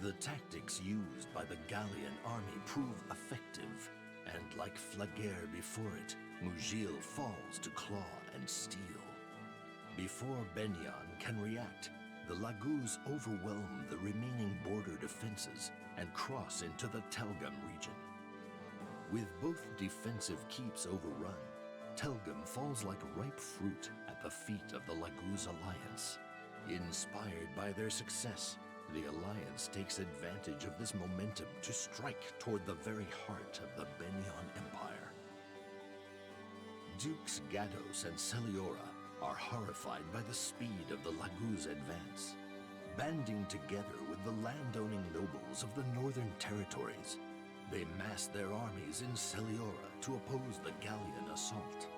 The tactics used by the Gallian army prove effective, and like Flagere before it, Mugil falls to claw and steal. Before Begnion can react, the Laguz overwhelm the remaining border defenses and cross into the Telgum region. With both defensive keeps overrun, Telgum falls like ripe fruit at the feet of the Laguz Alliance. Inspired by their success, the Alliance takes advantage of this momentum to strike toward the very heart of the Begnion Empire. Dukes Gados and Celiora are horrified by the speed of the Laguz advance. Banding together with the landowning nobles of the northern territories, they mass their armies in Celiora to oppose the Gallian assault.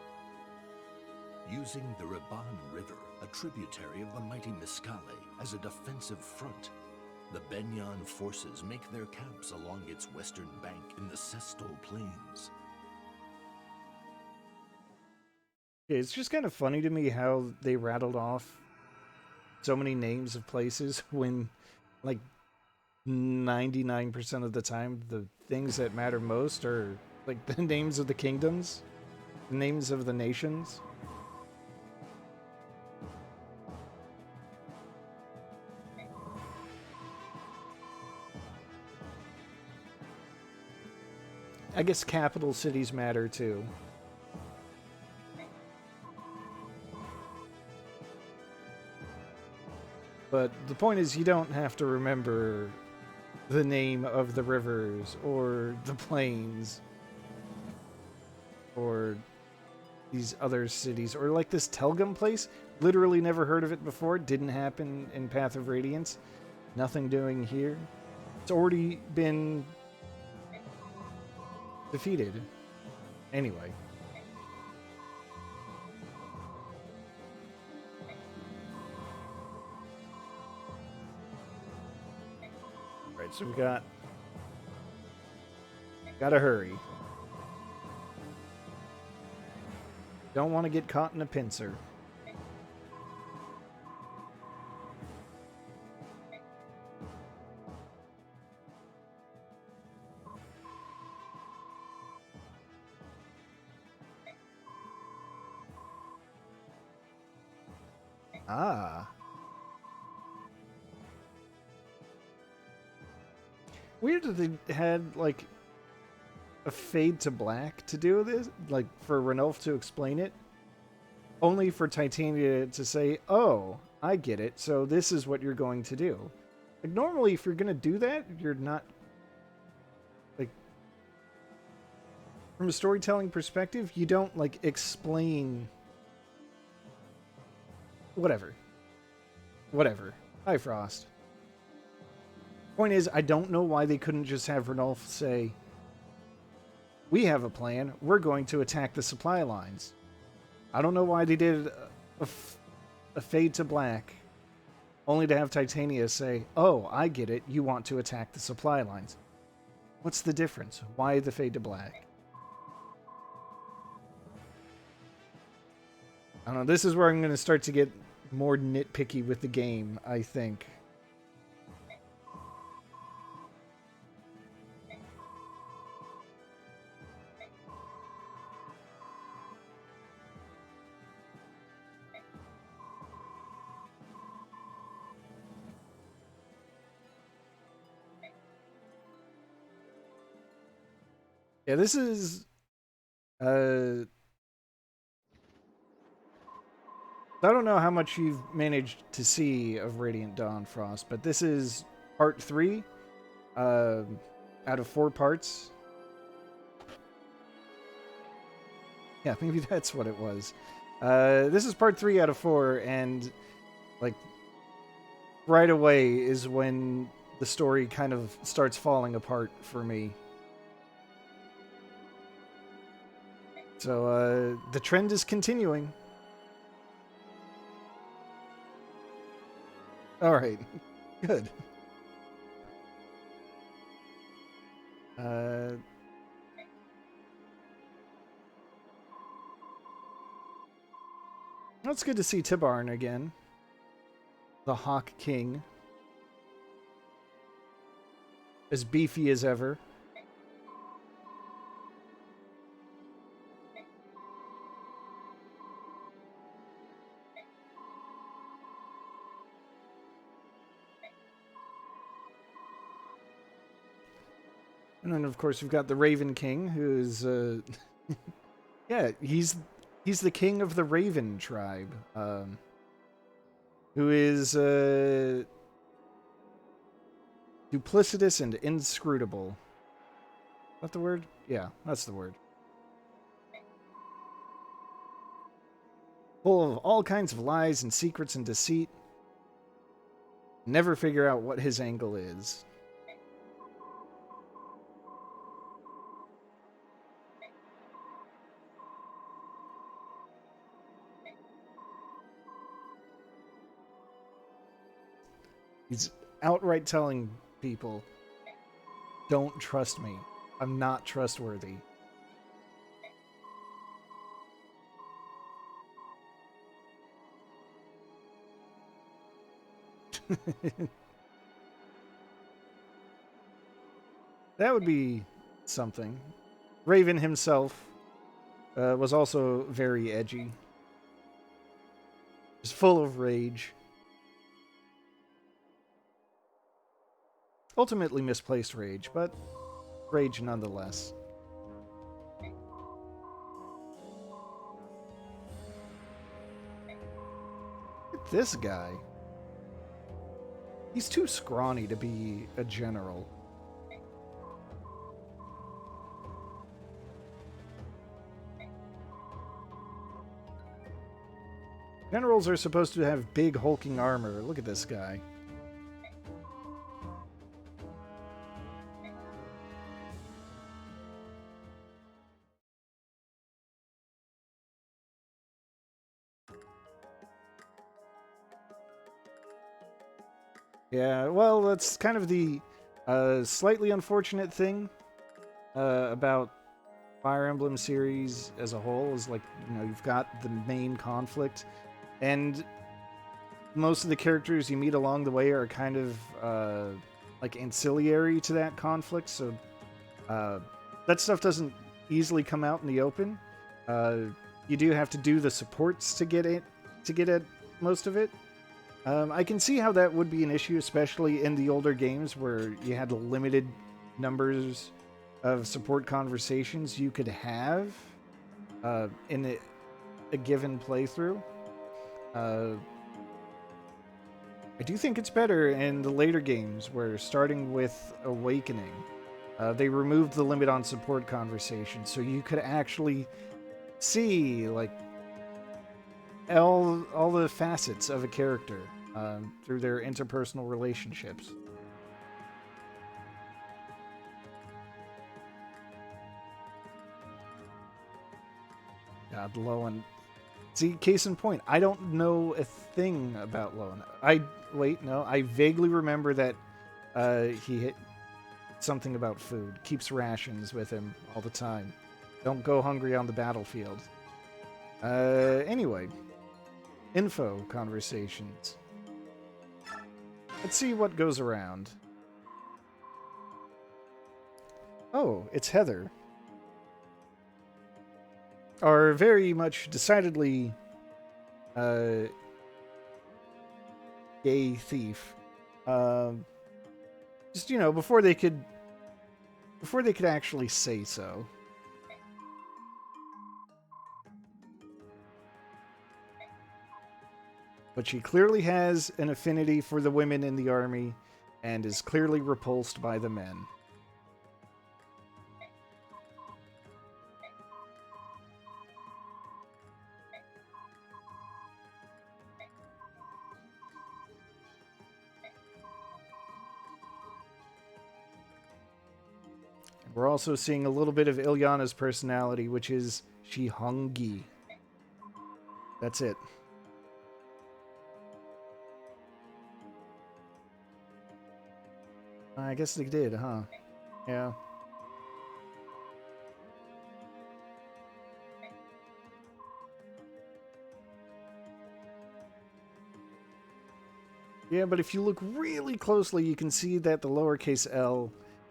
Using the Riban River, a tributary of the mighty Miscale, as a defensive front, the Begnion forces make their camps along its western bank in the Sestol Plains. It's just kind of funny to me how they rattled off so many names of places when, like, 99% of the time, the things that matter most are, like, the names of the kingdoms, the names of the nations. I guess capital cities matter too. But the point is, you don't have to remember the name of the rivers or the plains or these other cities, or like this Telgum place. Literally never heard of it before. Didn't happen in Path of Radiance. Nothing doing here. It's already been defeated. Anyway. Alright, so we gotta hurry. Don't want to get caught in a pincer. Ah. Weird that they had, like, a fade to black to do this, like, for Ranulf to explain it. Only for Titania to say, oh, I get it, so this is what you're going to do. Like, normally, if you're going to do that, you're not... Like, from a storytelling perspective, you don't, like, explain... Whatever. Hi, Frost. Point is, I don't know why they couldn't just have Ranulf say, we have a plan, we're going to attack the supply lines. I don't know why they did a fade to black, only to have Titania say, oh, I get it, you want to attack the supply lines. What's the difference? Why the fade to black? I don't know, this is where I'm going to start to get more nitpicky with the game, I think. Yeah, this is... I don't know how much you've managed to see of Radiant Dawn, Frost, but this is part 3 out of 4 parts. Yeah, maybe that's what it was. This is part 3 out of 4, and, like, right away is when the story kind of starts falling apart for me. So, the trend is continuing. Alright. Good. It's good to see Tibarn again. The Hawk King. as beefy as ever. And then, of course, we've got the Raven King, who's, yeah, he's the king of the Raven tribe, who is, duplicitous and inscrutable. Is that the word? Yeah, that's the word. Full of all kinds of lies and secrets and deceit. Never figure out what his angle is. He's outright telling people, don't trust me. I'm not trustworthy. That would be something. Raven himself was also very edgy. Just full of rage. Ultimately misplaced rage, but rage nonetheless. Look at this guy. He's too scrawny to be a general. Generals are supposed to have big hulking armor. Look at this guy. Yeah, well, that's kind of the slightly unfortunate thing about Fire Emblem series as a whole is, like, you know, you've got the main conflict, and most of the characters you meet along the way are kind of like ancillary to that conflict, so that stuff doesn't easily come out in the open. You do have to do the supports to get at most of it. I can see how that would be an issue, especially in the older games where you had limited numbers of support conversations you could have in a given playthrough. I do think it's better in the later games where, starting with Awakening, they removed the limit on support conversations, so you could actually see, like, all the facets of a character through their interpersonal relationships. God, Lowen. See, case in point, I don't know a thing about Lowen. I vaguely remember that he hit something about food. Keeps rations with him all the time. Don't go hungry on the battlefield. Anyway. Info conversations. Let's see what goes around. Oh, it's Heather. Our very much decidedly gay thief. Just, you know, before they could actually say so. But she clearly has an affinity for the women in the army and is clearly repulsed by the men. We're also seeing a little bit of Ilyana's personality, which is she hungry. That's it. I guess they did, huh? Yeah. Yeah, but if you look really closely, you can see that the lowercase L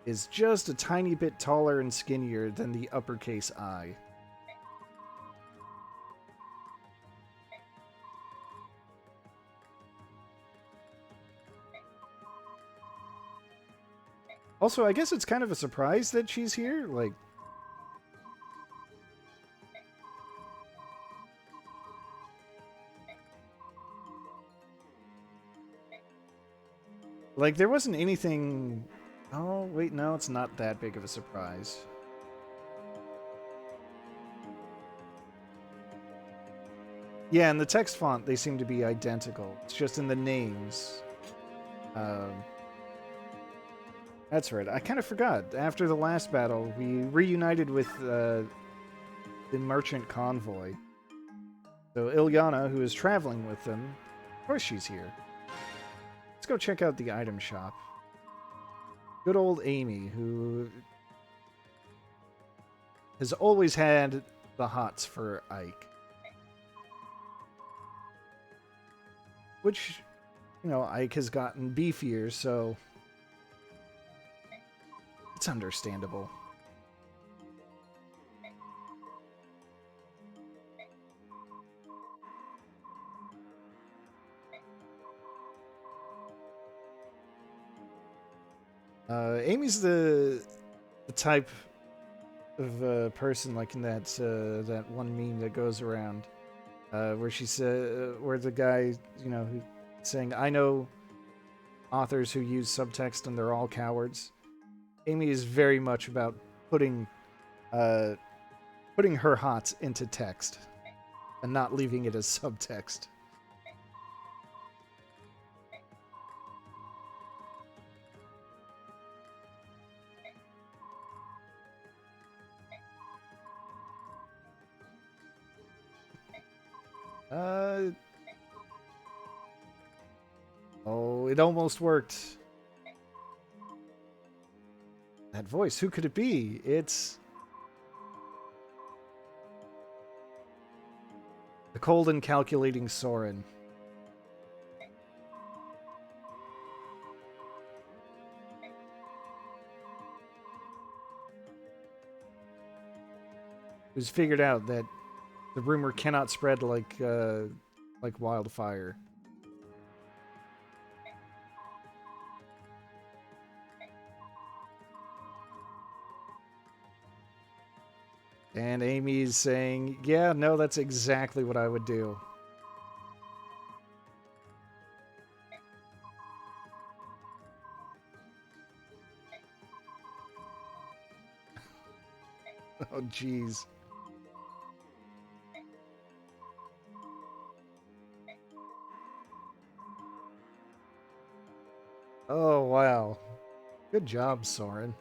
is just a tiny bit taller and skinnier than the uppercase I. Also, I guess it's kind of a surprise that she's here. Like there wasn't anything... Oh, wait, no, it's not that big of a surprise. Yeah, in the text font, they seem to be identical. It's just in the names. That's right. I kind of forgot. After the last battle, we reunited with the merchant convoy. So Ilyana, who is traveling with them, of course she's here. Let's go check out the item shop. Good old Amy, who has always had the hots for Ike. Which, you know, Ike has gotten beefier, so it's understandable. Amy's the type of person like in that that one meme that goes around where she said where the guy, you know, who's saying, "I know authors who use subtext and they're all cowards." Amy is very much about putting her hots into text and not leaving it as subtext. Oh, it almost worked. That voice, who could it be? It's the cold and calculating Soren. Who's figured out that the rumor cannot spread like wildfire. And Amy's saying, yeah, no, that's exactly what I would do. Oh, jeez. Oh, wow. Good job, Soren.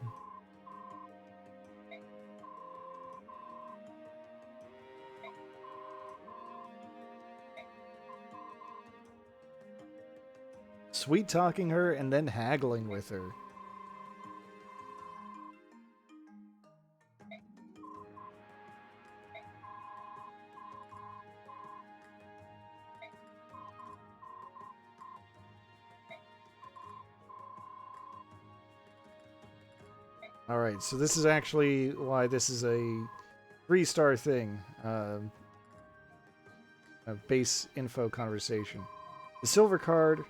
Sweet talking her and then haggling with her. Alright, so this is actually why this is a 3-star thing. A base info conversation. The silver card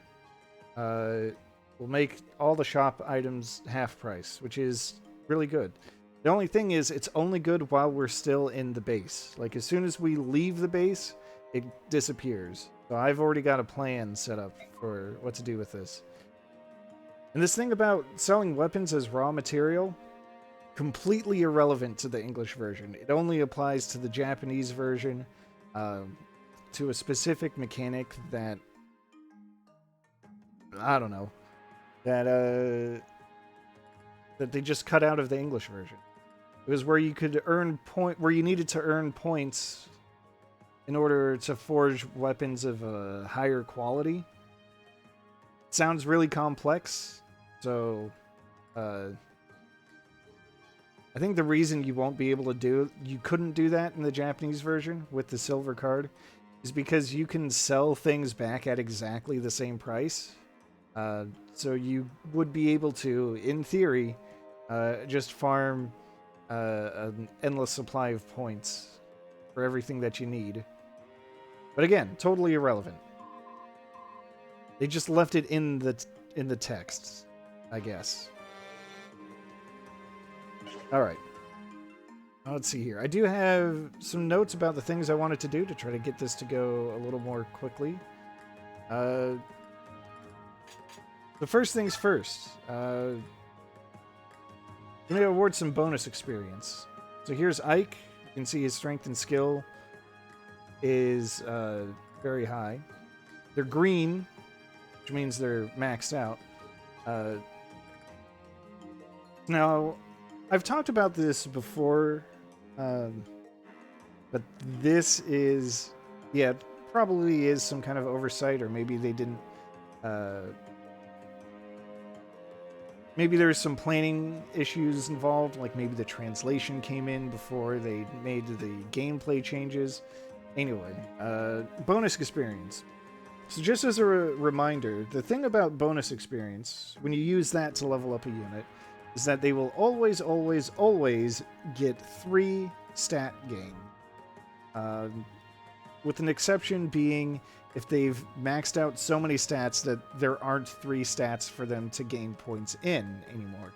will make all the shop items half price, which is really good. The only thing is, it's only good while we're still in the base. Like, as soon as we leave the base, it disappears. So I've already got a plan set up for what to do with this. And this thing about selling weapons as raw material, completely irrelevant to the English version. It only applies to the Japanese version, to a specific mechanic that, I don't know, that they just cut out of the English version. It was where you could where you needed to earn points in order to forge weapons of a higher quality. It sounds really complex, so I think the reason you won't be able to you couldn't do that in the Japanese version with the silver card is because you can sell things back at exactly the same price. So you would be able to, in theory, Just farm an endless supply of points for everything that you need. But again, totally irrelevant. They just left it in the text, I guess. All right. Let's see here. I do have some notes about the things I wanted to do to try to get this to go a little more quickly. The first things first. I'm going to award some bonus experience. So here's Ike. You can see his strength and skill is very high. They're green, which means they're maxed out. Now, I've talked about this before, but this is, yeah, probably is some kind of oversight, or maybe they didn't, maybe there's some planning issues involved, like maybe the translation came in before they made the gameplay changes. Anyway, bonus experience. So just as a reminder, the thing about bonus experience, when you use that to level up a unit, is that they will always, always, always get 3 stat gain. With an exception being if they've maxed out so many stats that there aren't 3 stats for them to gain points in anymore.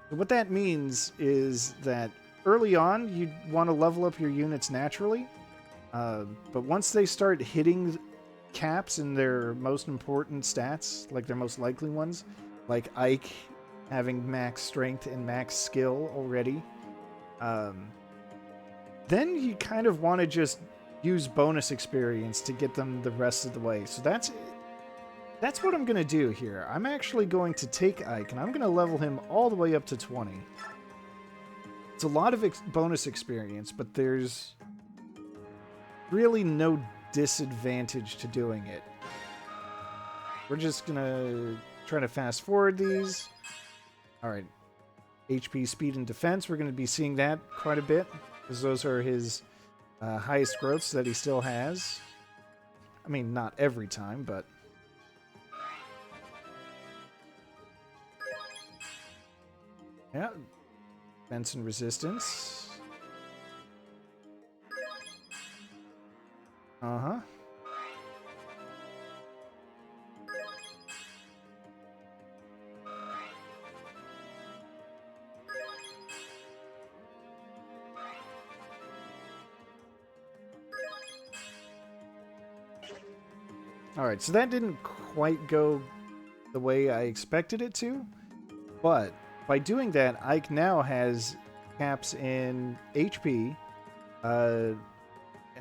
What that means is that early on, you want to level up your units naturally, but once they start hitting caps in their most important stats, like their most likely ones, like Ike having max strength and max skill already, then you kind of want to just use bonus experience to get them the rest of the way. So that's what I'm going to do here. I'm actually going to take Ike, and I'm going to level him all the way up to 20. It's a lot of bonus experience, but there's really no disadvantage to doing it. We're just going to try to fast forward these. All right. HP, speed, and defense. We're going to be seeing that quite a bit, because those are his highest growths that he still has. I mean, not every time, but... yeah. Defense and resistance. Uh-huh. Alright, so that didn't quite go the way I expected it to, but by doing that, Ike now has caps in HP and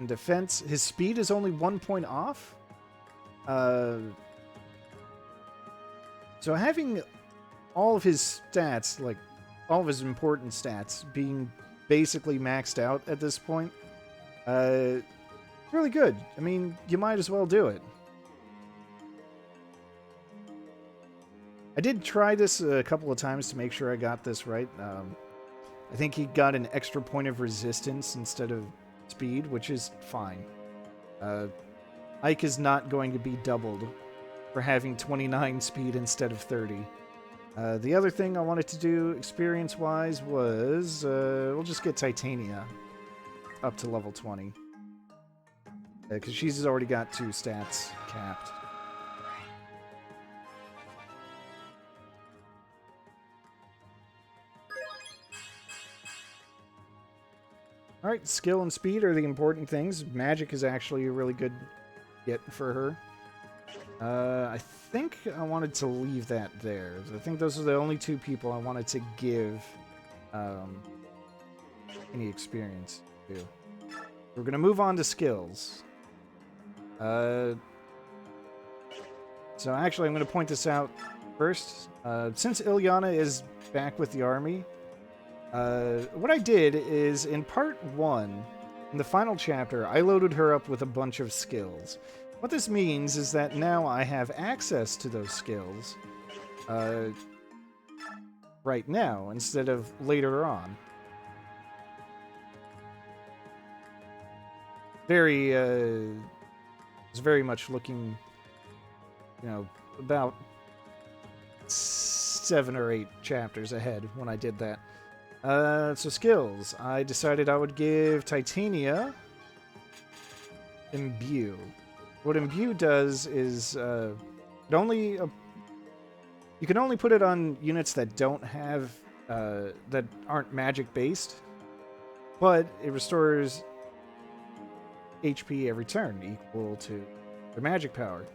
defense. His speed is only 1 point off. So having all of his stats, like all of his important stats, being basically maxed out at this point, really good. I mean, you might as well do it. I did try this a couple of times to make sure I got this right. I think he got an extra point of resistance instead of speed, which is fine. Ike is not going to be doubled for having 29 speed instead of 30. The other thing I wanted to do experience-wise was... we'll just get Titania up to level 20. Because she's already got 2 stats capped. Alright, skill and speed are the important things. Magic is actually a really good get for her. I think I wanted to leave that there. I think those are the only 2 people I wanted to give any experience to. We're going to move on to skills. So actually, I'm going to point this out first. Since Ilyana is back with the army, what I did is, in part 1, in the final chapter, I loaded her up with a bunch of skills. What this means is that now I have access to those skills right now, instead of later on. It's very much looking, you know, about 7 or 8 chapters ahead when I did that. So skills. I decided I would give Titania Imbue. What Imbue does is you can only put it on units that don't have that aren't magic based, but it restores HP every turn equal to their magic power.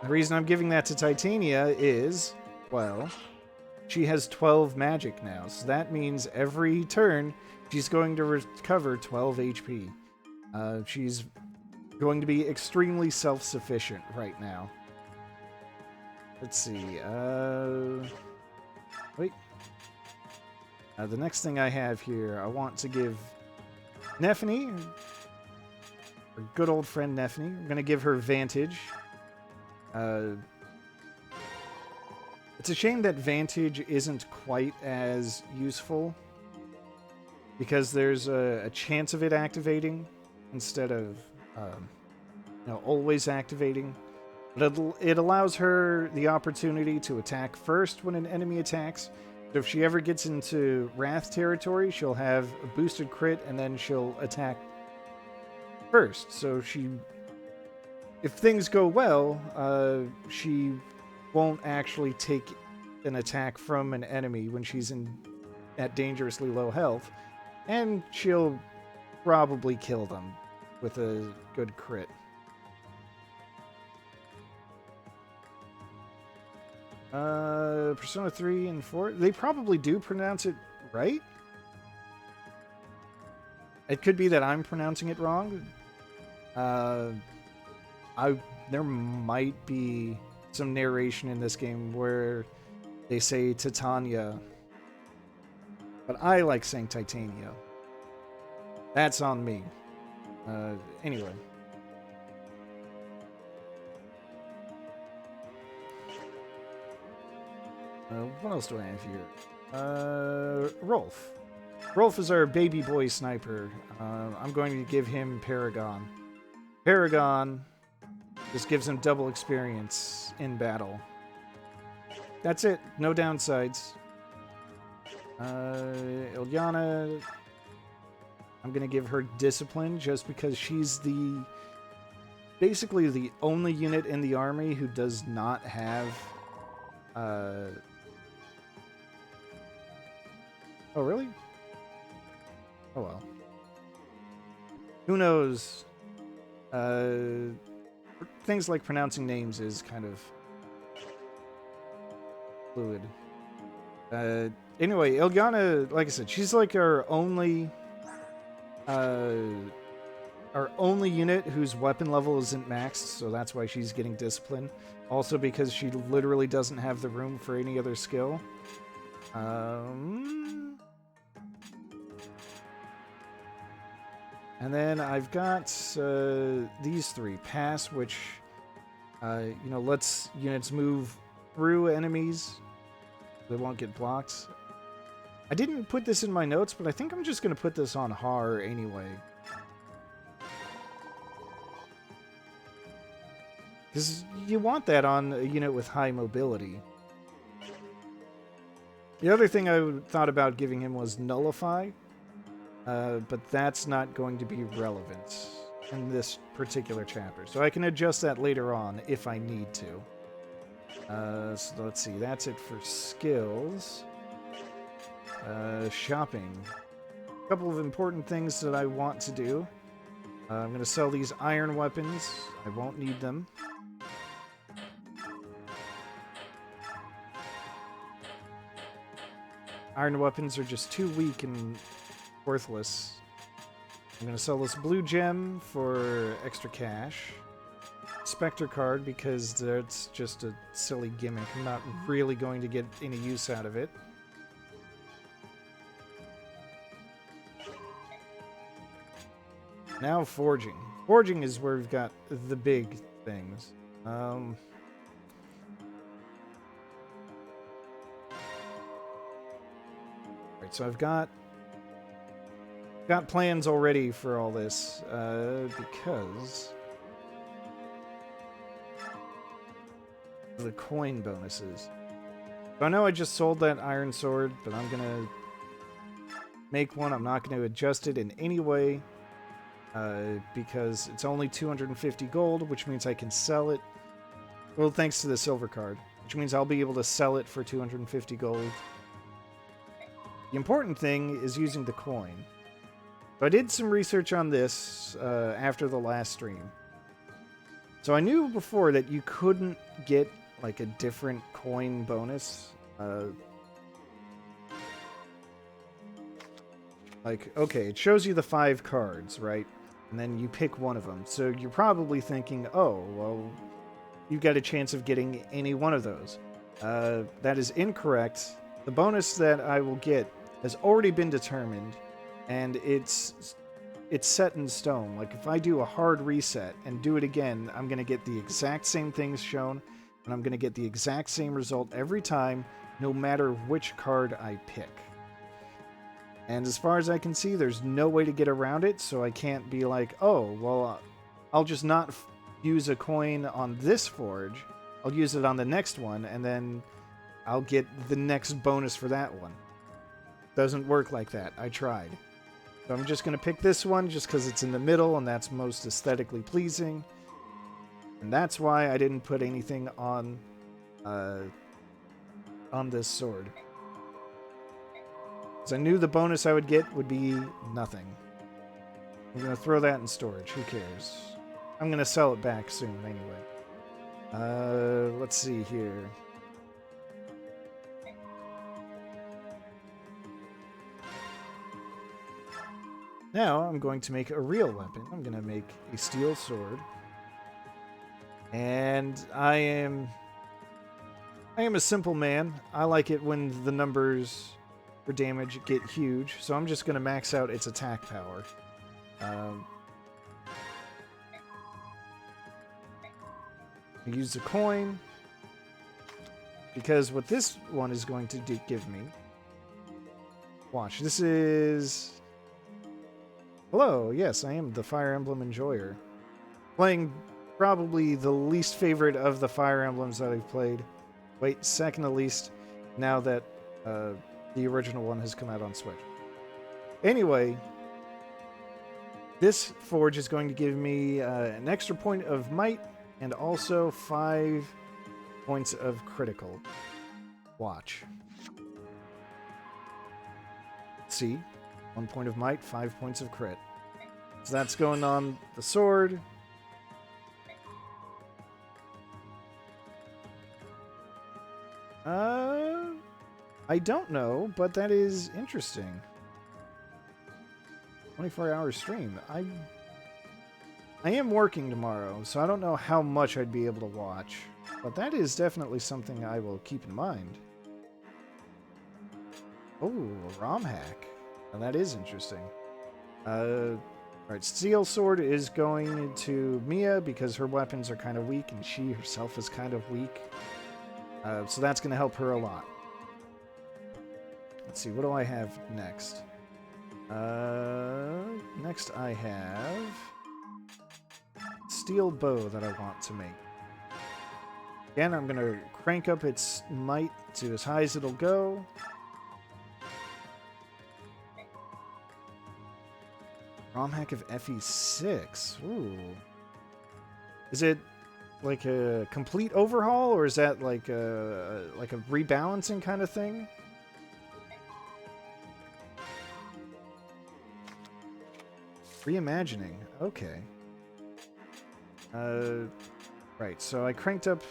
The reason I'm giving that to Titania is, well, she has 12 magic now, so that means every turn she's going to recover 12 HP. She's going to be extremely self-sufficient right now. Let's see. Wait. The next thing I have here, I want to give Nephany, our good old friend Nephany. I'm going to give her Vantage. It's a shame that Vantage isn't quite as useful because there's a chance of it activating instead of always activating. But it allows her the opportunity to attack first when an enemy attacks. So if she ever gets into Wrath territory, she'll have a boosted crit and then she'll attack first. So if things go well, she won't actually take an attack from an enemy when she's at dangerously low health, and she'll probably kill them with a good crit. Persona 3 and 4, they probably do pronounce it right. It could be that I'm pronouncing it wrong. There might be some narration in this game where they say Titania, but I like saying Titania. That's on me. Anyway. What else do I have here? Rolf. Rolf is our baby boy sniper. I'm going to give him Paragon. Paragon just gives him double experience in battle. That's it. No downsides. Ilyana, I'm going to give her Discipline just because she's basically the only unit in the army who does not have oh, really? Oh, well. Who knows? Things like pronouncing names is kind of fluid. Anyway, Ilyana, like I said, she's like our only unit whose weapon level isn't maxed, so that's why she's getting Discipline. Also because she literally doesn't have the room for any other skill. And then I've got these 3. Pass, which, lets units move through enemies. They won't get blocked. I didn't put this in my notes, but I think I'm just going to put this on Haar anyway. Because you want that on a unit with high mobility. The other thing I thought about giving him was Nullify. But that's not going to be relevant in this particular chapter. So I can adjust that later on if I need to. So let's see. That's it for skills. Shopping. A couple of important things that I want to do. I'm going to sell these iron weapons. I won't need them. Iron weapons are just too weak and worthless. I'm going to sell this blue gem for extra cash. Spectre card because that's just a silly gimmick. I'm not really going to get any use out of it. Now forging. Forging is where we've got the big things. Right, so I've got plans already for all this, because the coin bonuses. So I know I just sold that iron sword, but I'm going to make one. I'm not going to adjust it in any way because it's only 250 gold, which means I can sell it. Well, thanks to the silver card, which means I'll be able to sell it for 250 gold. The important thing is using the coin. So I did some research on this after the last stream. So I knew before that you couldn't get like a different coin bonus. Like, okay, it shows you the 5 cards, right? And then you pick one of them. So you're probably thinking, oh, well, you've got a chance of getting any one of those. That is incorrect. The bonus that I will get has already been determined, and it's set in stone. Like, if I do a hard reset and do it again, I'm going to get the exact same things shown, and I'm going to get the exact same result every time, no matter which card I pick. And as far as I can see, there's no way to get around it, so I can't be like, oh, well, I'll just not use a coin on this forge. I'll use it on the next one, and then I'll get the next bonus for that one. Doesn't work like that. I tried. So I'm just going to pick this one just because it's in the middle, and that's most aesthetically pleasing. And that's why I didn't put anything on this sword. Because I knew the bonus I would get would be nothing. I'm going to throw that in storage. Who cares? I'm going to sell it back soon anyway. Let's see here. Now I'm going to make a real weapon. I'm going to make a steel sword. And I am a simple man. I like it when the numbers for damage get huge, so I'm just going to max out its attack power. Use the coin, because what this one is going to give me... Watch, this is... Hello, yes, I am the Fire Emblem enjoyer. Playing probably the least favorite of the Fire Emblems that I've played. Wait, second to least, now that the original one has come out on Switch. Anyway, this forge is going to give me an extra point of might and also 5 points of critical. Watch. See? 1 point of might, 5 points of crit. So that's going on the sword. I don't know, but that is interesting. 24-hour stream. I am working tomorrow, so I don't know how much I'd be able to watch. But that is definitely something I will keep in mind. Oh, a ROM hack. Now that is interesting. Alright, Steel Sword is going to Mia because her weapons are kind of weak and she herself is kind of weak. So that's going to help her a lot. Let's see, what do I have next? Next I have Steel Bow that I want to make. Again, I'm going to crank up its might to as high as it'll go. ROM hack of FE6. Ooh. Is it like a complete overhaul, or is that like a rebalancing kind of thing? Reimagining. Okay. Right, so I cranked up...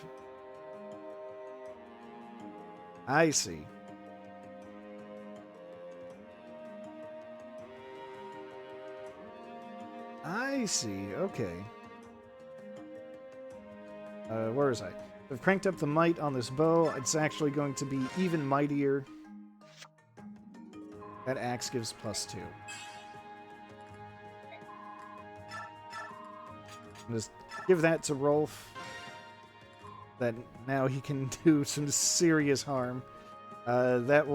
I see. I see, okay. Where is I? I've cranked up the might on this bow. It's actually going to be even mightier. That axe gives +2. Just give that to Rolf. That now he can do some serious harm. That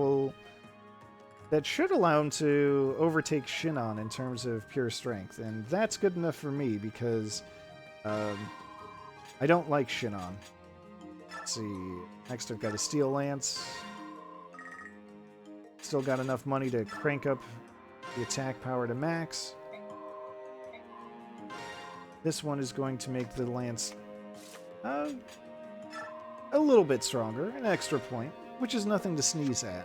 should allow him to overtake Shinon in terms of pure strength, and that's good enough for me because I don't like Shinon. Let's see. Next, I've got a Steel Lance. Still got enough money to crank up the attack power to max. This one is going to make the lance a little bit stronger, an extra point, which is nothing to sneeze at.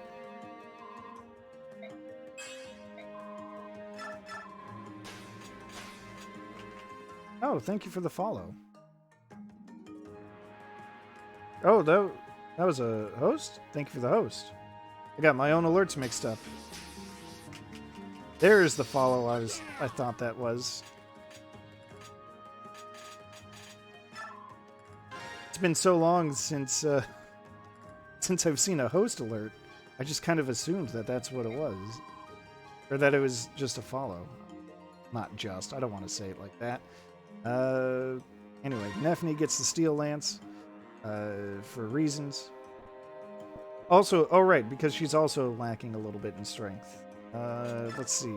Oh, thank you for the follow. Oh, that was a host? Thank you for the host. I got my own alerts mixed up. There's the follow I thought that was. It's been so long since I've seen a host alert. I just kind of assumed that that's what it was. Or that it was just a follow. Not just. I don't want to say it like that. Anyway, Nephne gets the Steel Lance for reasons. Also, oh right, because she's also lacking a little bit in strength. Let's see.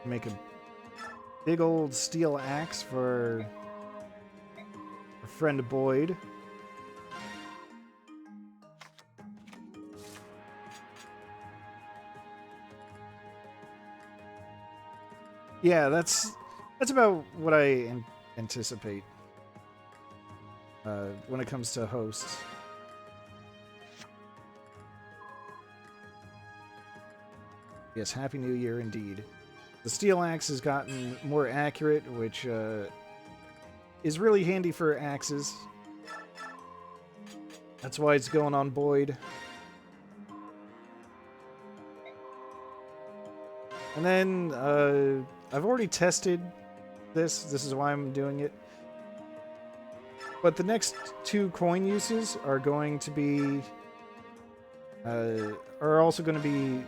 Make a big old steel axe for our friend Boyd. Yeah, that's about what I anticipate when it comes to hosts. Yes, Happy New Year indeed. The steel axe has gotten more accurate, which is really handy for axes. That's why it's going on Boyd. And then I've already tested this. This is why I'm doing it. But the next two coin uses are going to be are also going to be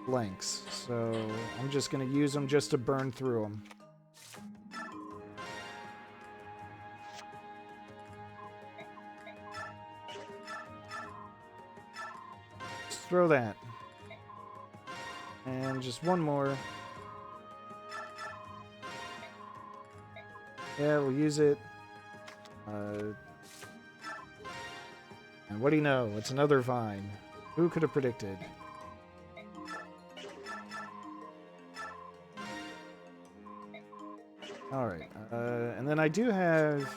blanks. So I'm just going to use them just to burn through them. Just throw that. And just one more. Yeah, we'll use it. And what do you know? It's another vine. Who could have predicted? Alright. And then I do have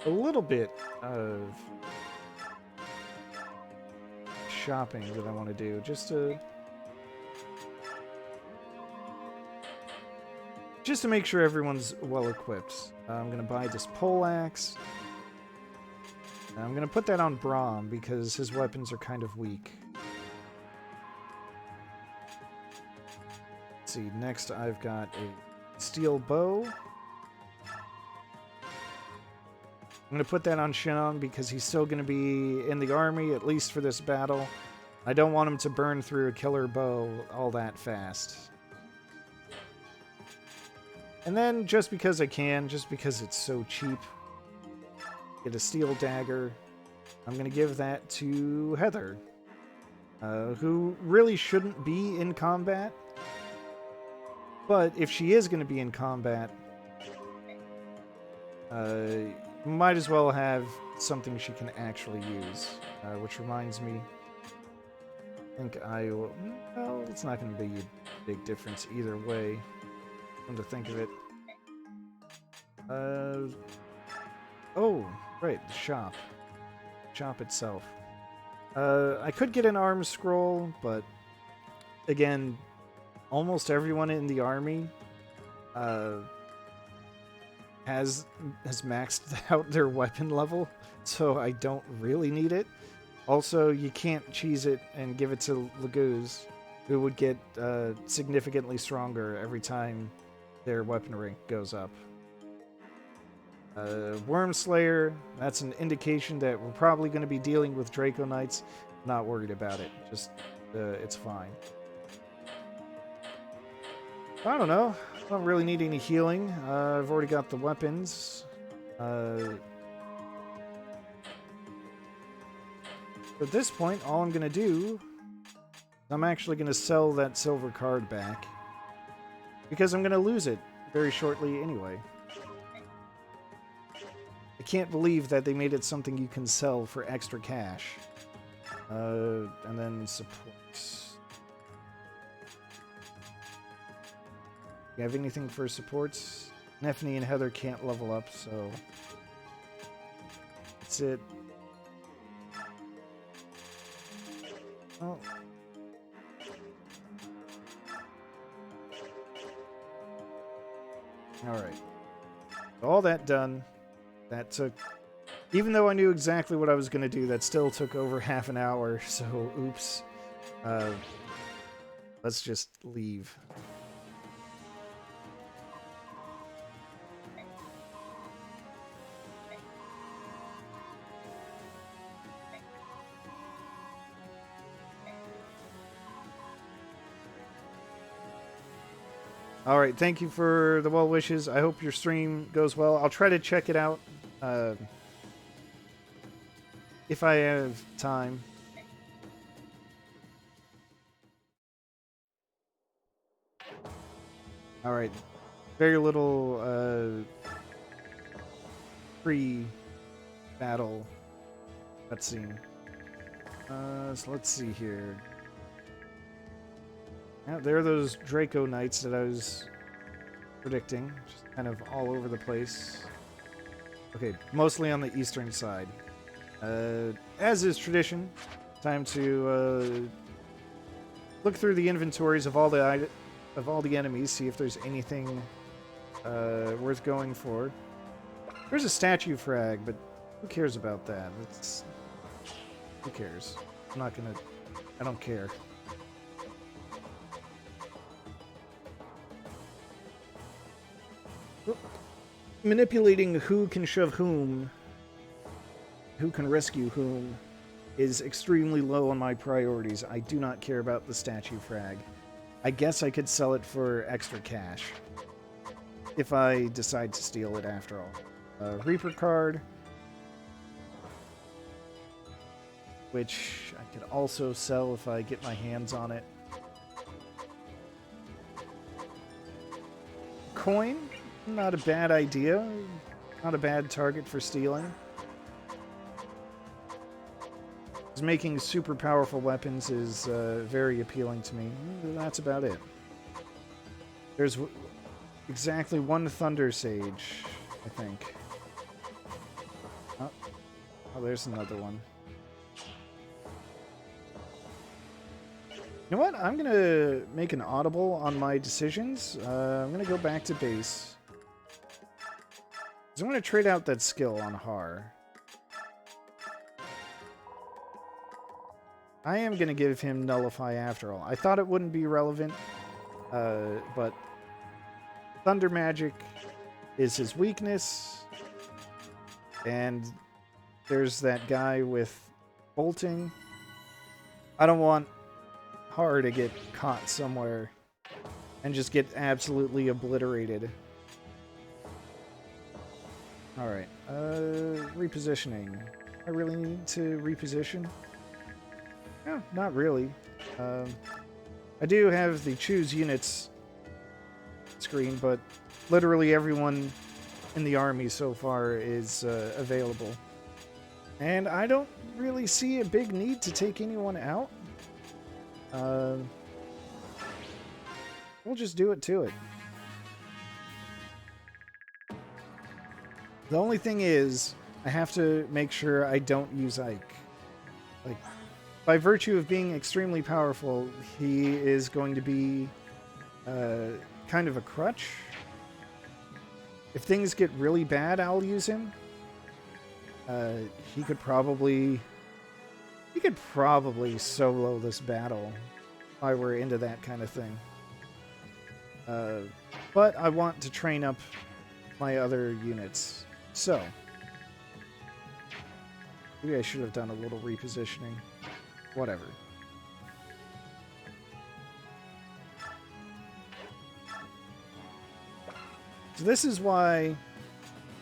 a little bit of shopping that I want to do. Just to make sure everyone's well equipped. I'm going to buy this poleaxe. And I'm going to put that on Brahm because his weapons are kind of weak. Let's see, next I've got a steel bow. I'm going to put that on Shinon because he's still going to be in the army, at least for this battle. I don't want him to burn through a killer bow all that fast. And then, just because I can, just because it's so cheap, get a steel dagger. I'm going to give that to Heather, who really shouldn't be in combat. But if she is going to be in combat, might as well have something she can actually use. Which reminds me, I think I will... Well, it's not going to be a big difference either way. Come to think of it. Oh, right, the shop. Shop itself. I could get an arms scroll, but again, almost everyone in the army has maxed out their weapon level, so I don't really need it. Also, you can't cheese it and give it to Laguz, who would get significantly stronger every time their weapon rank goes up. Worm Slayer, that's an indication that we're probably going to be dealing with Draco Knights. Not worried about it. Just, it's fine. I don't know. I don't really need any healing. I've already got the weapons. At this point, all I'm going to do... I'm actually going to sell that silver card back. Because I'm going to lose it very shortly anyway. I can't believe that they made it something you can sell for extra cash. And then supports. You have anything for supports? Nephany and Heather can't level up, so that's it. Oh. Alright. All that done. That took... Even though I knew exactly what I was going to do, that still took over half an hour, so oops. Let's just leave. Alright, thank you for the well wishes. I hope your stream goes well. I'll try to check it out if I have time. Alright, very little pre-battle cutscene. So let's see here. Yeah, there are those Draco Knights that I was predicting, just kind of all over the place. Okay, mostly on the eastern side. As is tradition, time to look through the inventories of all the enemies, see if there's anything worth going for. There's a statue frag, but who cares about that? Who cares? I don't care. Manipulating who can shove whom, who can rescue whom, is extremely low on my priorities. I do not care about the statue frag. I guess I could sell it for extra cash if I decide to steal it after all. Reaper card, which I could also sell if I get my hands on it. Coin? Not a bad idea. Not a bad target for stealing. Making super powerful weapons is very appealing to me. That's about it. There's exactly one Thunder Sage, I think. Oh, there's another one. You know what? I'm going to make an audible on my decisions. I'm going to go back to base. I'm going to trade out that skill on Haar. I am going to give him Nullify after all. I thought it wouldn't be relevant, but Thunder Magic is his weakness, and there's that guy with bolting. I don't want Haar to get caught somewhere and just get absolutely obliterated. Alright, repositioning. I really need to reposition? No, not really. I do have the choose units screen, but literally everyone in the army so far is available. And I don't really see a big need to take anyone out. We'll just do it to it. The only thing is, I have to make sure I don't use Ike. Like, by virtue of being extremely powerful, he is going to be kind of a crutch. If things get really bad, I'll use him. He could probably solo this battle if I were into that kind of thing. But I want to train up my other units. So, maybe I should have done a little repositioning. Whatever. So this is why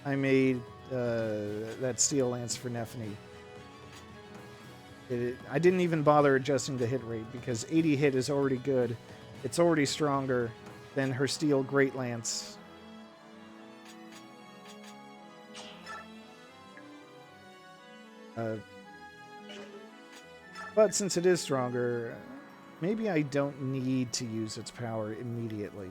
I made that Steel Lance for Nephany. I didn't even bother adjusting the hit rate because 80 hit is already good. It's already stronger than her Steel Great Lance But since it is stronger, maybe I don't need to use its power immediately.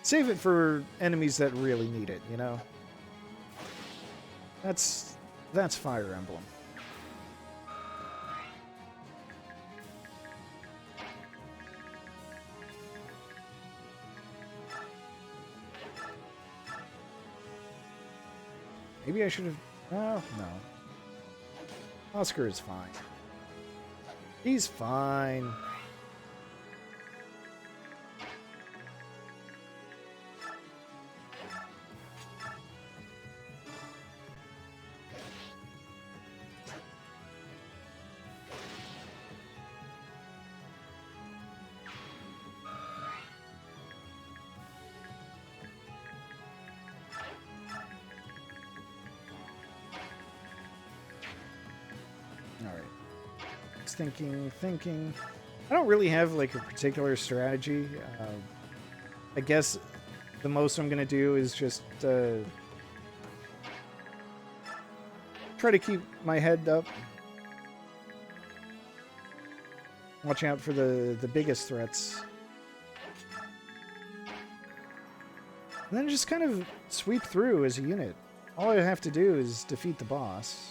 Save it for enemies that really need it, you know? That's Fire Emblem. Maybe I should have... Oh, no. Oscar is fine. He's fine. Thinking. I don't really have like a particular strategy. I guess the most I'm gonna do is just try to keep my head up. Watch out for the biggest threats. And then just kind of sweep through as a unit. All I have to do is defeat the boss.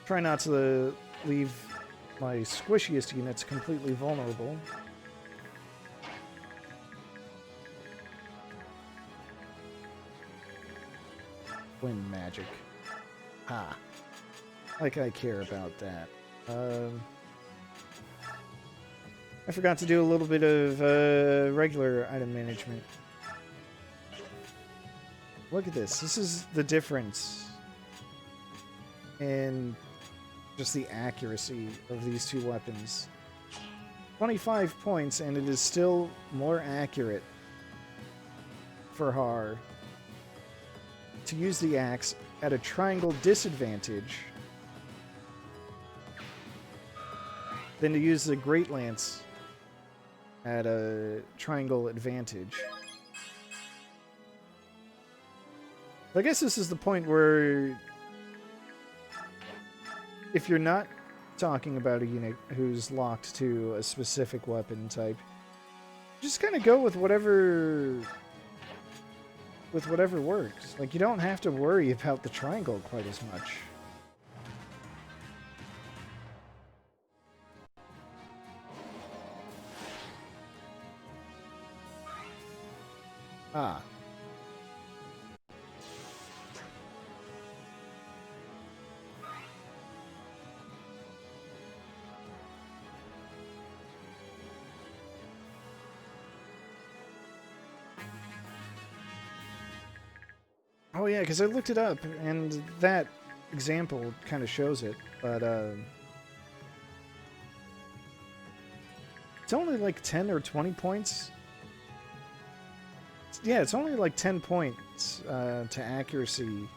Try not to leave my squishiest units completely vulnerable. Wind magic. Ha. Like I care about that. I forgot to do a little bit of regular item management. Look at this. This is the difference in just the accuracy of these two weapons. 25 points, and it is still more accurate for Haar to use the axe at a triangle disadvantage than to use the Great Lance at a triangle advantage. I guess this is the point where if you're not talking about a unit who's locked to a specific weapon type, just kind of go with whatever works. Like, you don't have to worry about the triangle quite as much. Ah. Oh yeah, because I looked it up, and that example kind of shows it, but it's only like 10 or 20 points. Yeah, it's only like 10 points to accuracy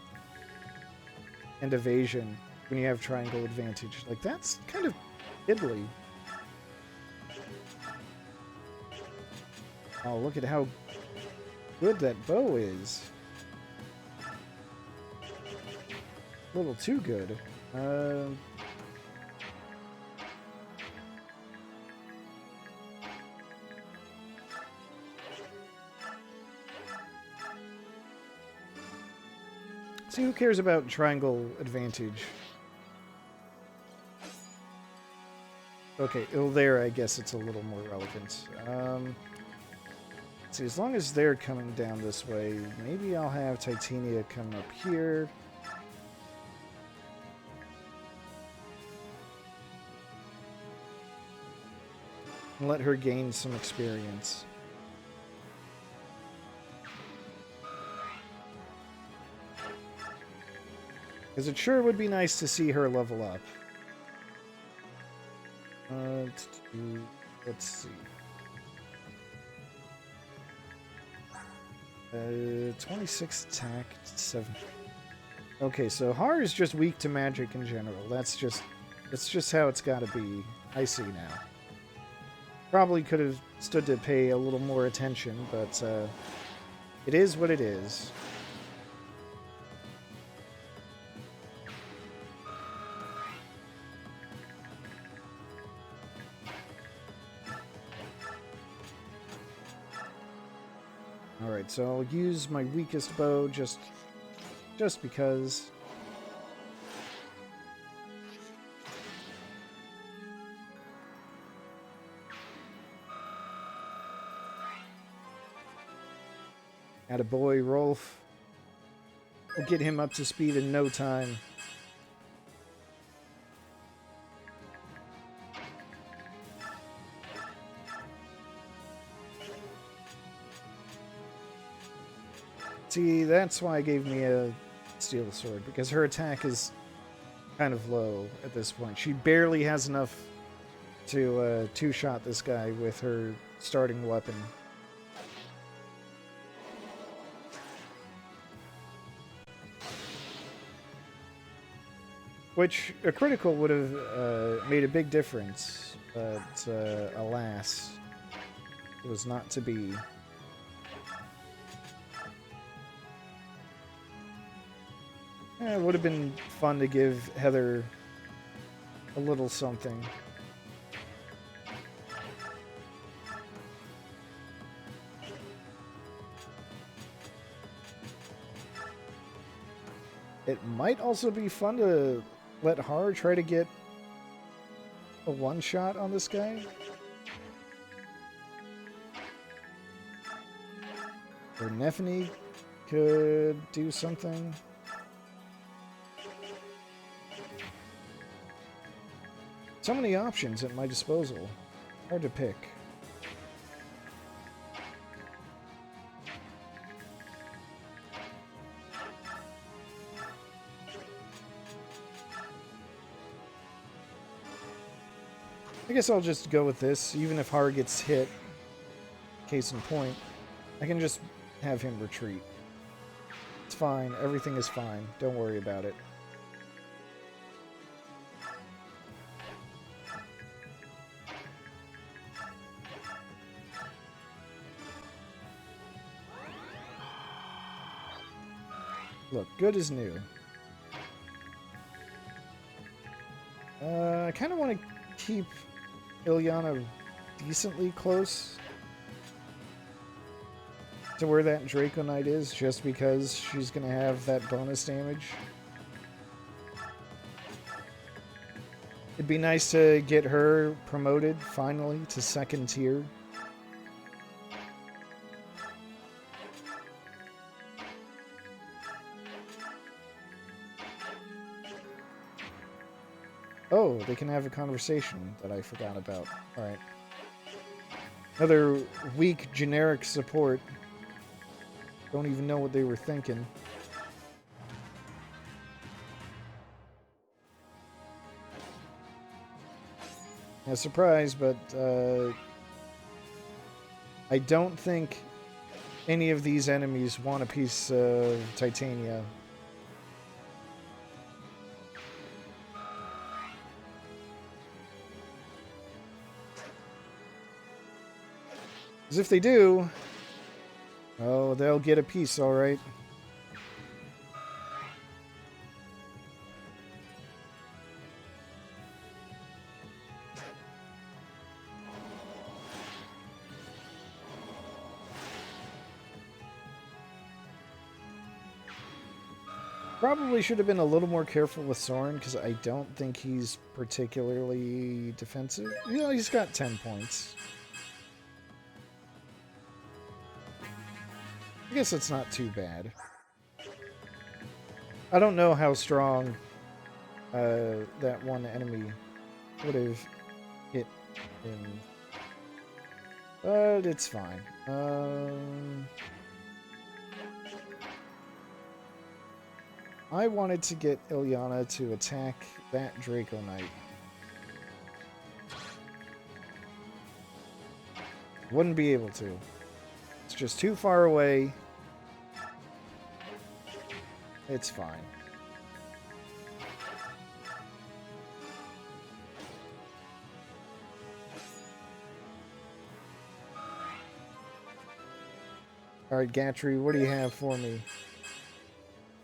and evasion when you have triangle advantage. Like, that's kind of fiddly. Oh, look at how good that bow is. A little too good. See, who cares about triangle advantage? Okay, well, there, I guess it's a little more relevant. See, as long as they're coming down this way, maybe I'll have Titania come up here. And let her gain some experience. Because it sure would be nice to see her level up. Let's see. 26 attack, 7. Okay, so Haar is just weak to magic in general. That's just It's just how it's got to be. I see now. Probably could have stood to pay a little more attention, but it is what it is. Alright, so I'll use my weakest bow just because. Attaboy, Rolf. We'll get him up to speed in no time. See, that's why it gave me a steel sword, because her attack is kind of low at this point. She barely has enough to two-shot this guy with her starting weapon. Which, a critical would have made a big difference, but alas, it was not to be. It would have been fun to give Heather a little something. It might also be fun to let Haar try to get a one-shot on this guy. Or Nephany could do something. So many options at my disposal. Hard to pick. I guess I'll just go with this, even if Haar gets hit. Case in point, I can just have him retreat. It's fine. Everything is fine. Don't worry about it. Look, good as new. I kind of want to keep Ilyana decently close to where that Draco Knight is, just because she's going to have that bonus damage. It'd be nice to get her promoted, finally, to second tier. Oh, they can have a conversation that I forgot about. Alright. Another weak, generic support. Don't even know what they were thinking. Yeah, surprise, but I don't think any of these enemies want a piece of Titania. Because if they do, oh, they'll get a piece, all right. Probably should have been a little more careful with Soren, because I don't think he's particularly defensive. You know, he's got 10 points. I guess it's not too bad. I don't know how strong that one enemy would have hit him, but it's fine. I wanted to get Ilyana to attack that Draco Knight. Wouldn't be able to. It's just too far away. It's fine. Alright, Gatry, what do you have for me?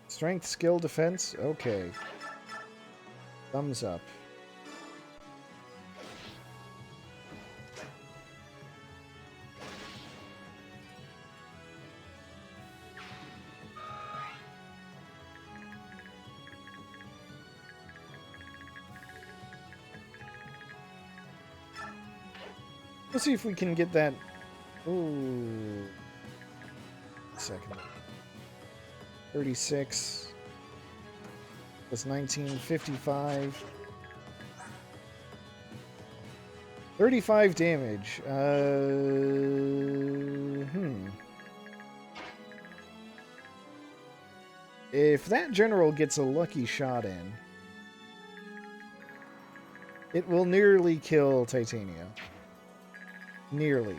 Strength, skill, defense? Okay. Thumbs up. Let's see if we can get that. Ooh. Second. 36. That's 1955. 35 damage. If that general gets a lucky shot in, it will nearly kill Titania. Nearly.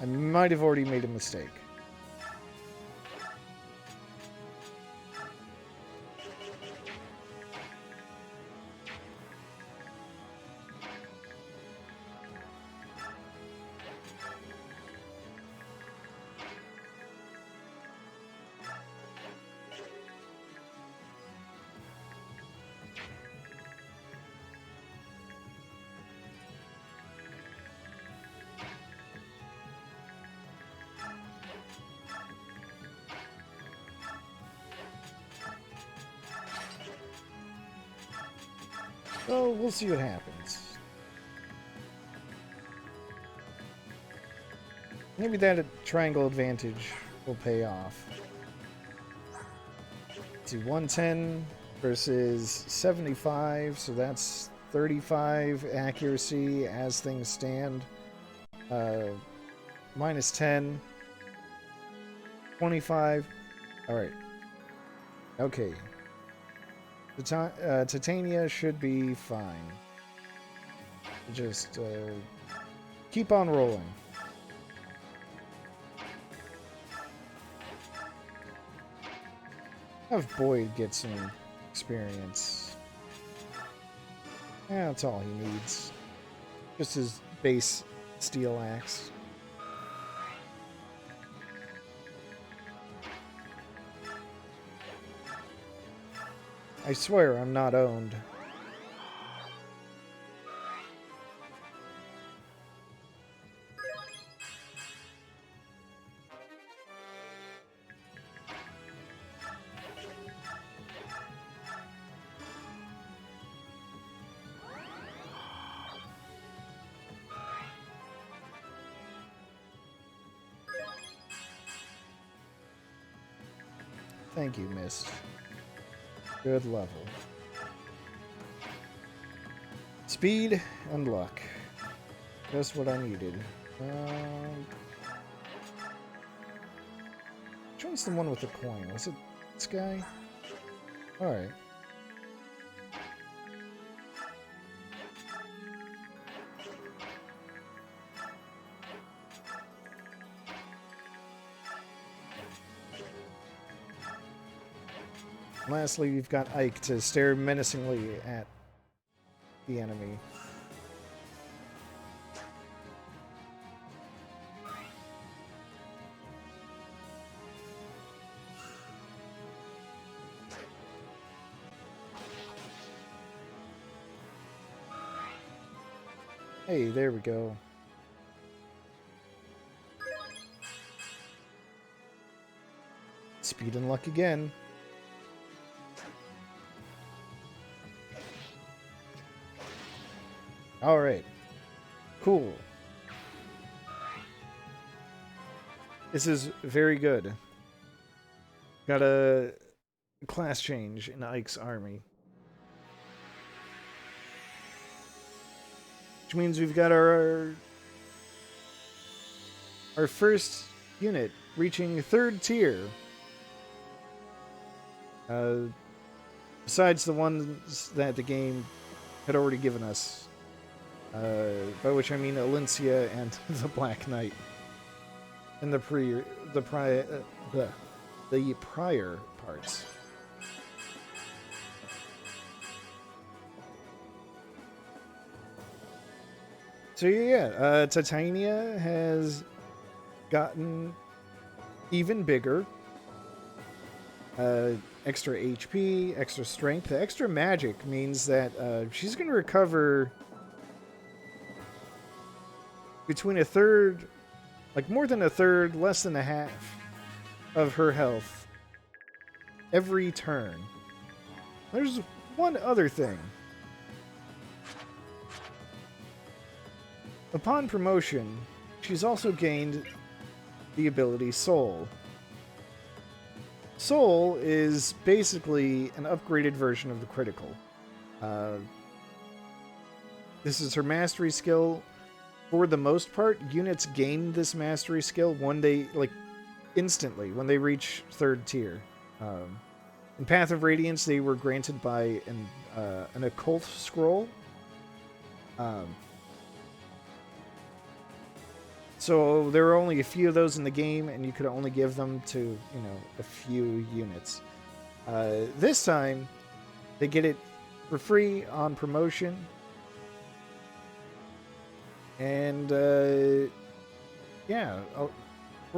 I might have already made a mistake. So we'll see what happens. Maybe that triangle advantage will pay off. Let's see, 110 versus 75, so that's 35 accuracy as things stand. Minus 10. 25. Alright. Okay. Titania should be fine. Just keep on rolling. Have Boyd get some experience. Yeah, that's all he needs. Just his base steel axe. I swear I'm not owned. Thank you, Mist. Good level. Speed and luck. Just what I needed. Which one's the one with the coin? Was it this guy? Alright. Lastly, we've got Ike to stare menacingly at the enemy. Hey, there we go. Speed and luck again. All right. Cool. This is very good. Got a class change in Ike's army. Which means we've got our first unit reaching 3rd tier. Besides the ones that the game had already given us. By which I mean Alencia and the Black Knight. In the prior parts. So yeah, Titania has gotten even bigger. Extra HP, extra strength. The extra magic means that she's going to recover between a third, like more than a third, less than a half of her health every turn. There's one other thing. Upon promotion, she's also gained the ability Soul. Soul is basically an upgraded version of the critical. This is her mastery skill. For the most part, units gain this mastery skill instantly when they reach 3rd tier. In Path of Radiance, they were granted by an occult scroll. So there were only a few of those in the game, and you could only give them to, a few units. This time, they get it for free on promotion. And, for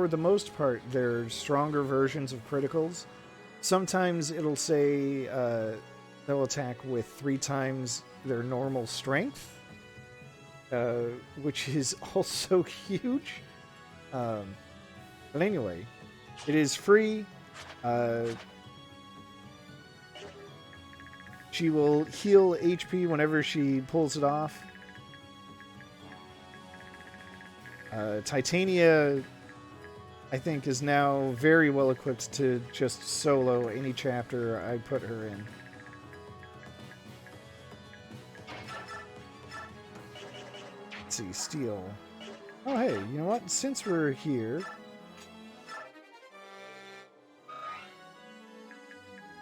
the most part, they're stronger versions of criticals. Sometimes it'll say they'll attack with 3 times their normal strength. Which is also huge. But anyway, it is free. She will heal HP whenever she pulls it off. Titania, I think, is now very well equipped to just solo any chapter I put her in. Let's see, Steel. Oh, hey, you know what? Since we're here,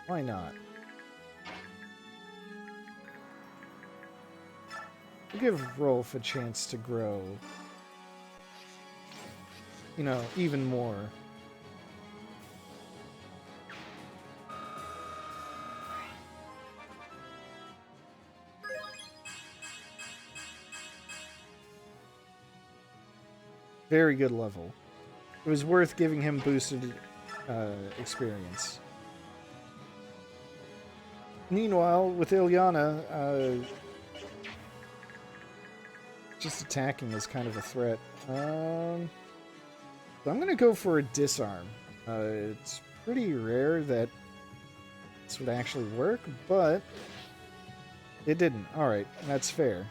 why not? We'll give Rolf a chance to grow, even more. Very good level. It was worth giving him boosted experience. Meanwhile, with Ilyana, just attacking is kind of a threat. So I'm going to go for a disarm. It's pretty rare that this would actually work, but it didn't. Alright, that's fair.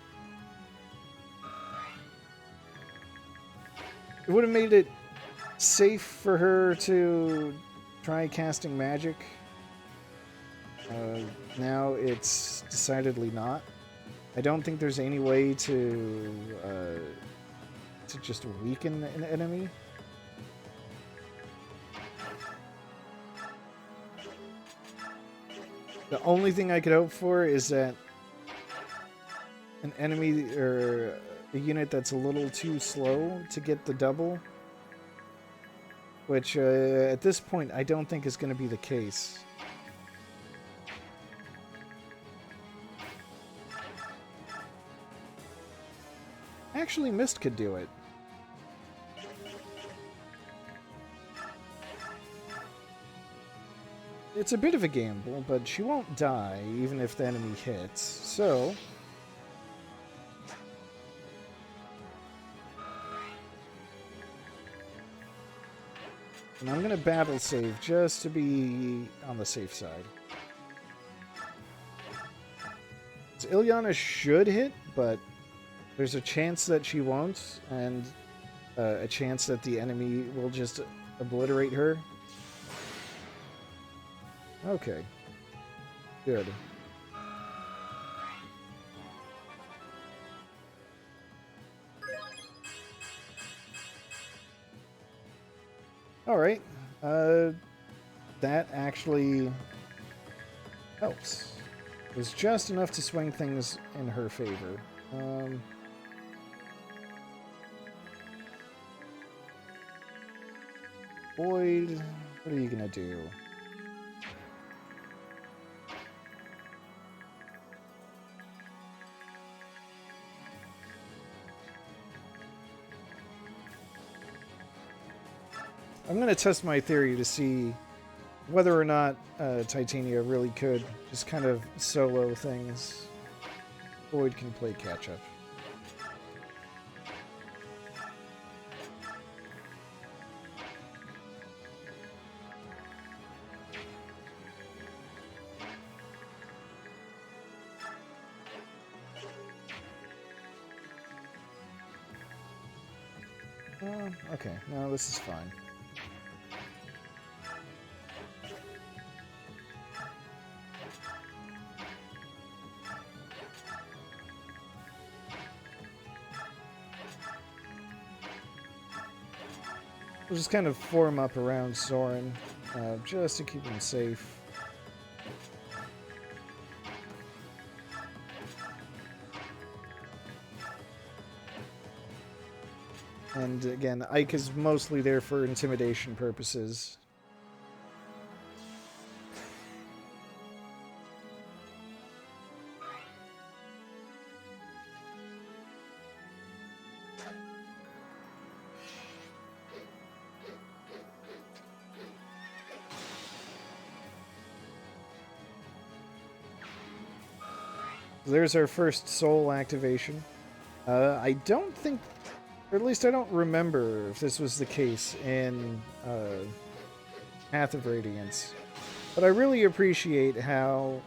It would have made it safe for her to try casting magic. Now it's decidedly not. I don't think there's any way to just weaken an enemy. The only thing I could hope for is that an enemy or a unit that's a little too slow to get the double, which at this point I don't think is going to be the case. Actually, Mist could do it. It's a bit of a gamble, but she won't die even if the enemy hits, so and I'm going to battle save just to be on the safe side. So Ilyana should hit, but there's a chance that she won't, and a chance that the enemy will just obliterate her. Okay. Good. Alright. That actually helps. It was just enough to swing things in her favor. Boyd, what are you gonna do? I'm going to test my theory to see whether or not Titania really could just kind of solo things. Void can play catch-up. Okay, no, this is fine. We'll just kind of form up around Soren, just to keep him safe. And again, Ike is mostly there for intimidation purposes. There's our first soul activation. I don't think, or at least I don't remember if this was the case in Path of Radiance. But I really appreciate how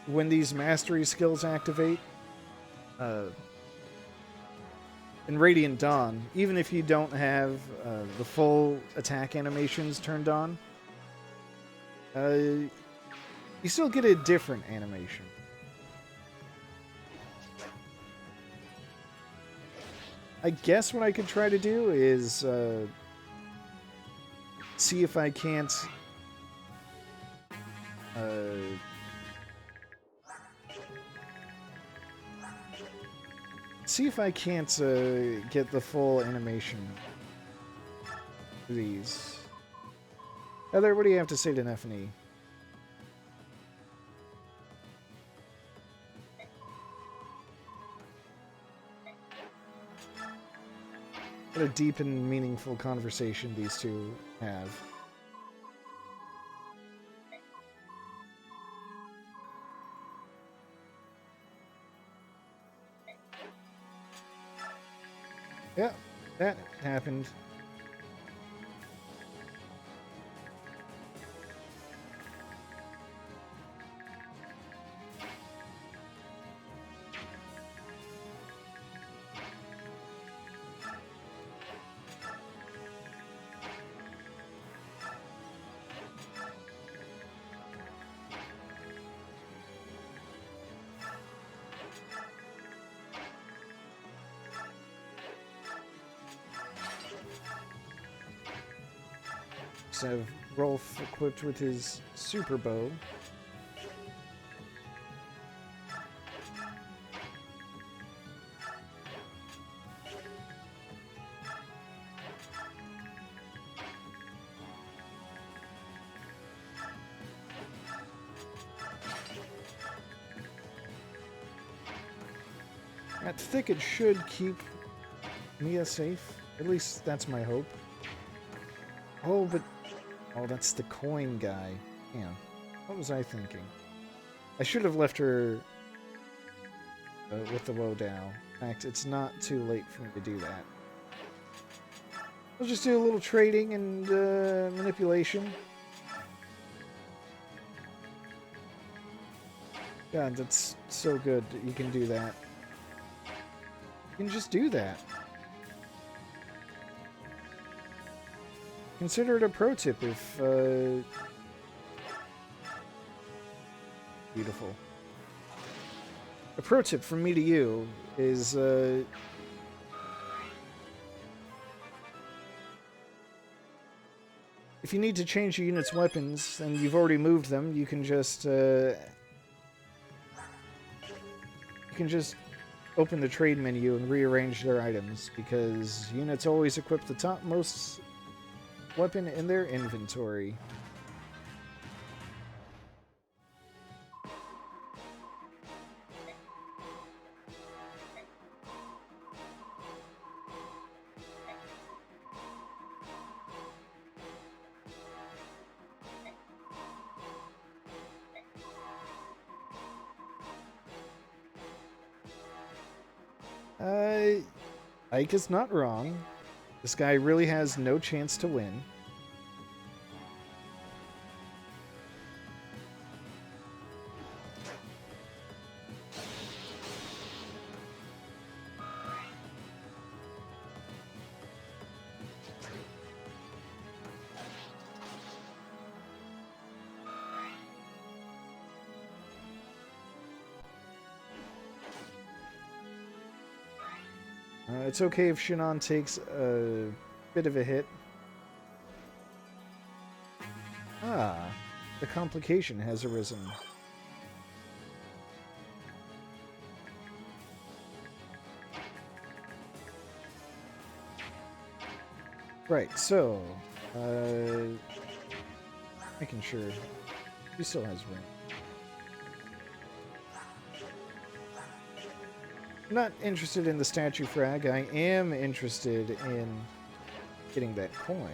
when these mastery skills activate in Radiant Dawn, even if you don't have the full attack animations turned on, you still get a different animation. I guess what I could try to do is see if I can't get the full animation for these. Heather, what do you have to say to Nephany? What a deep and meaningful conversation these two have. Yeah, that happened. Have Rolf equipped with his super bow. That thicket should keep Mia safe. At least that's my hope. Oh, but... Oh, that's the coin guy. Yeah. What was I thinking? I should have left her with the Wodao. In fact, it's not too late for me to do that. We'll just do a little trading and manipulation. God, that's so good that you can do that. You can just do that. Consider it a pro tip if, beautiful. A pro tip from me to you is, if you need to change your unit's weapons and you've already moved them, you can just open the trade menu and rearrange their items, because units always equip the topmost weapon in their inventory. Ike is not wrong. This guy really has no chance to win. It's okay if Shinon takes a bit of a hit. Ah, the complication has arisen. Right, so, making sure he still has room. I'm not interested in the statue frag. I am interested in getting that coin.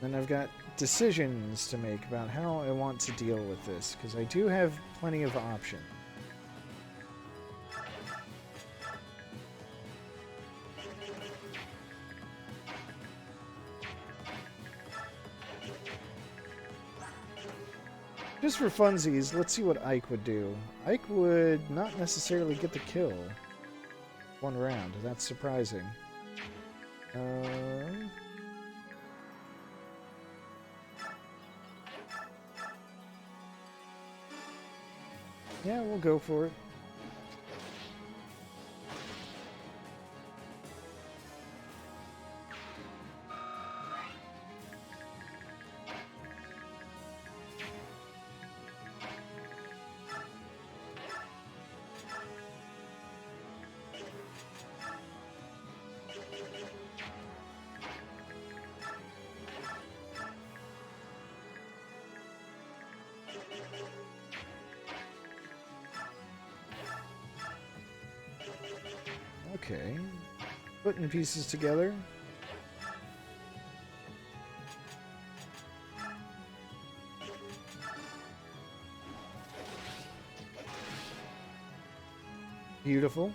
Then I've got decisions to make about how I want to deal with this, because I do have plenty of options. Just for funsies, let's see what Ike would do. Ike would not necessarily get the kill one round. That's surprising. Yeah, we'll go for it. Okay, putting pieces together. Beautiful.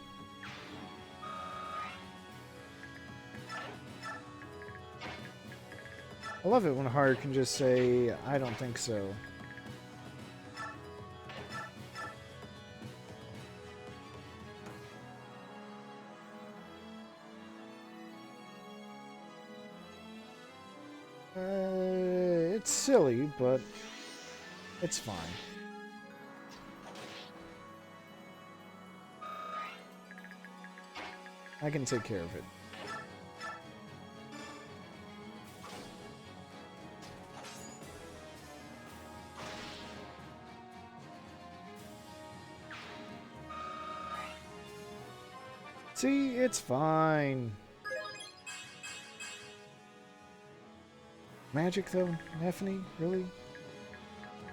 I love it when Haar can just say, I don't think so. It's silly, but it's fine. I can take care of it. See, it's fine. Magic though, Nephany, really?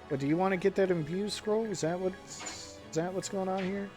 But do you want to get that Imbue scroll? Is that what's going on here?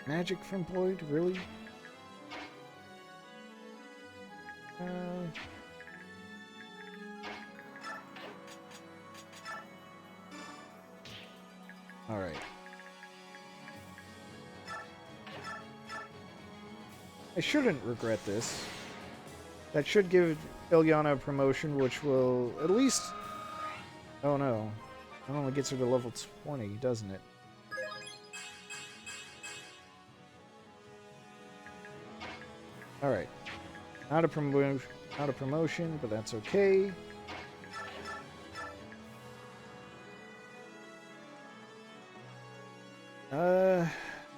Magic from Boyd, really? Alright. I shouldn't regret this. That should give Ilyana a promotion, which will at least... Oh no. It only gets her to level 20, doesn't it? Alright. Not a promotion, but that's okay.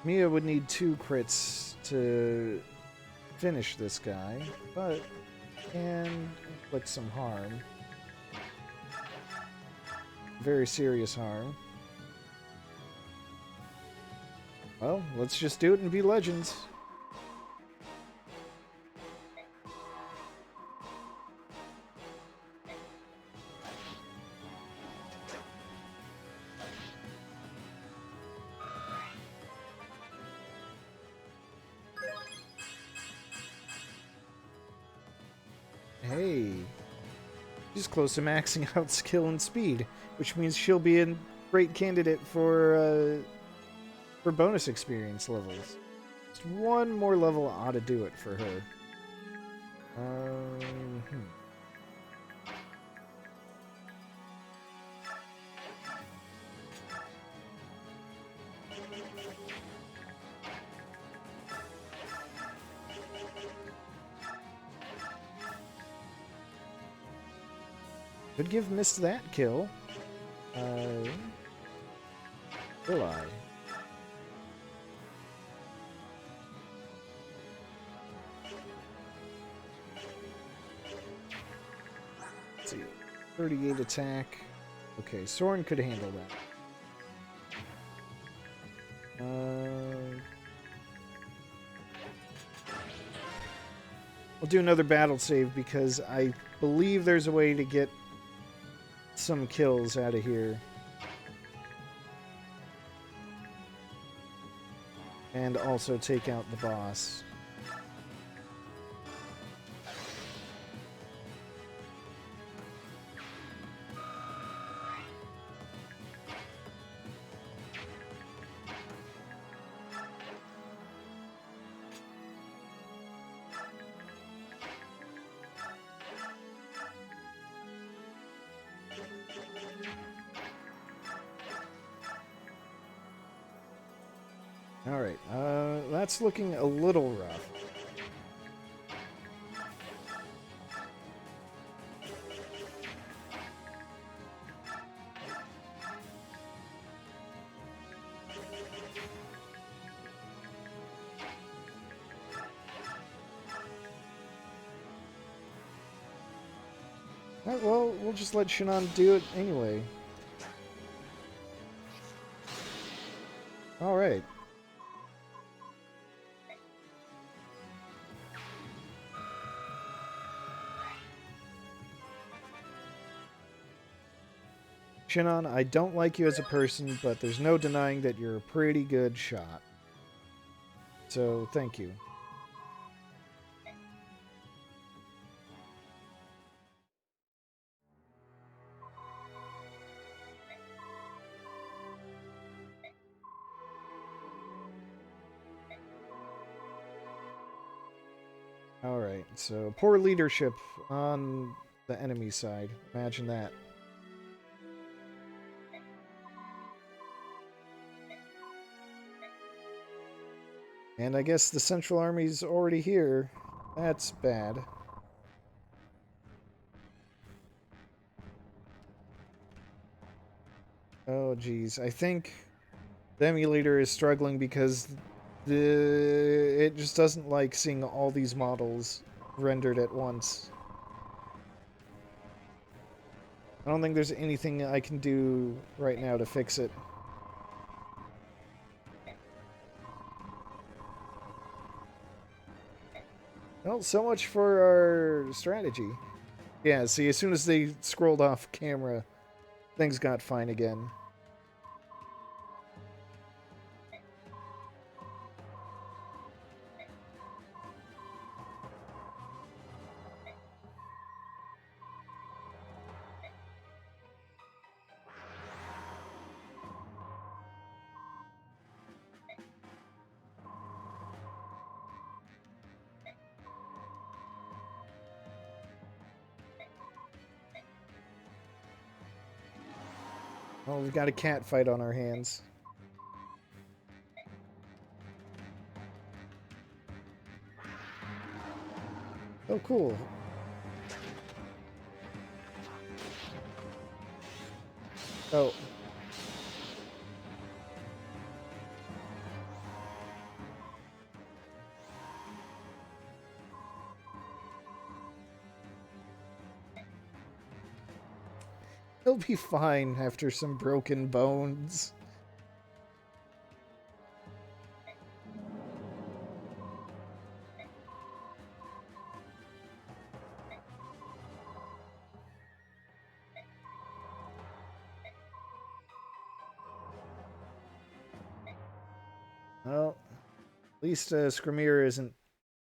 Mia would need 2 crits to finish this guy, but can inflict some harm. Very serious harm. Well, let's just do it and be legends. Hey, she's close to maxing out skill and speed, which means she'll be a great candidate for bonus experience levels. Just one more level ought to do it for her. Could give Mist that kill. Will I? Let's see. 38 attack. Okay, Soren could handle that. We'll do another battle save because I believe there's a way to get some kills out of here. And also take out the boss. Alright, that's looking a little rough. Alright, well, we'll just let Shannon do it anyway. Alright. Shannon, I don't like you as a person, but there's no denying that you're a pretty good shot. So, thank you. Alright, so poor leadership on the enemy side. Imagine that. And I guess the Central Army's already here. That's bad. Oh, geez. I think the emulator is struggling because it just doesn't like seeing all these models rendered at once. I don't think there's anything I can do right now to fix it. Well, so much for our strategy. Yeah, see, as soon as they scrolled off camera, things got fine again. Well, we've got a cat fight on our hands. Oh, cool. Oh. He'll be fine after some broken bones. Well, at least Skrimir isn't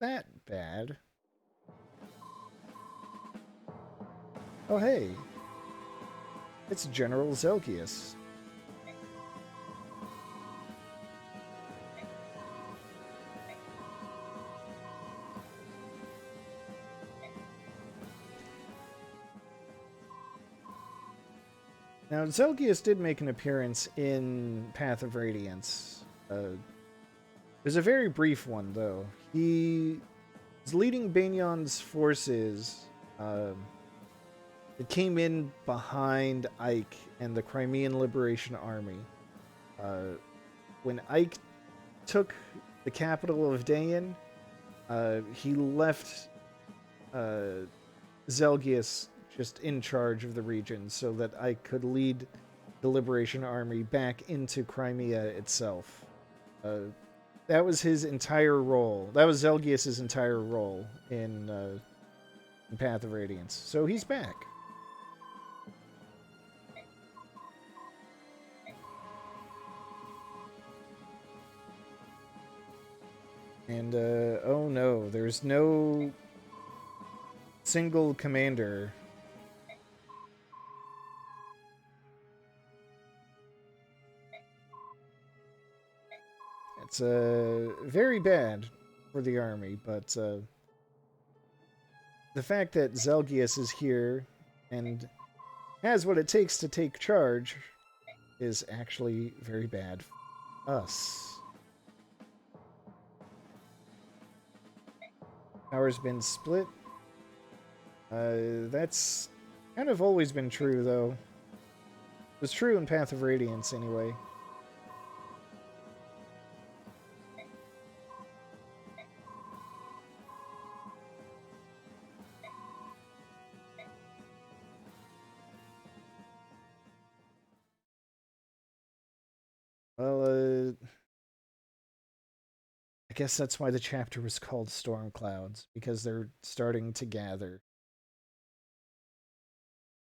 that bad. Oh, hey. It's General Zelgius. Now, Zelgius did make an appearance in Path of Radiance. It was a very brief one, though. He was leading Begnion's forces that came in behind Ike and the Crimean Liberation Army. When Ike took the capital of Dayan, he left Zelgius just in charge of the region so that I could lead the Liberation Army back into Crimea itself. That was his entire role. That was Zelgius's entire role in Path of Radiance. So he's back. And, oh no, there's no single commander. It's very bad for the army, but the fact that Zelgius is here and has what it takes to take charge is actually very bad for us. Power's been split. That's kind of always been true, though. It was true in Path of Radiance, anyway. Well, I guess that's why the chapter was called Stormclouds, because they're starting to gather.